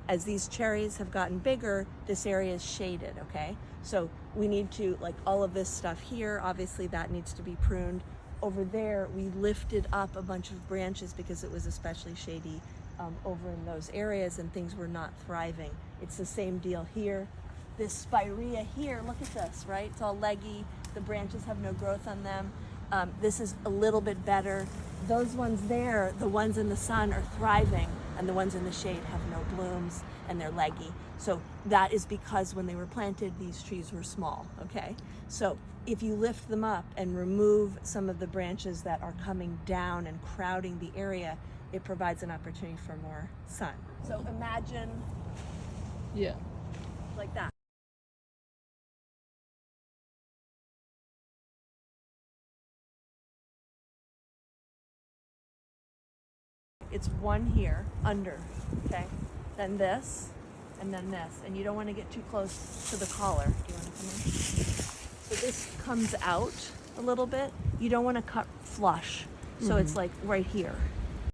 as these cherries have gotten bigger, this area is shaded, okay? So we need to, like all of this stuff here, obviously that needs to be pruned. Over there, we lifted up a bunch of branches because it was especially shady over in those areas and things were not thriving. It's the same deal here. This spirea here, look at this, right? It's all leggy. The branches have no growth on them. This is a little bit better. Those ones there, the ones in the sun are thriving and the ones in the shade have no blooms and they're leggy. So that is because when they were planted, these trees were small, okay? So if you lift them up and remove some of the branches that are coming down and crowding the area, it provides an opportunity for more sun. So imagine, Yeah. like that. It's one here, under, okay? Then this, and then this. And you don't want to get too close to the collar. Do you want to come in? So this comes out a little bit. You don't want to cut flush. So it's like right here.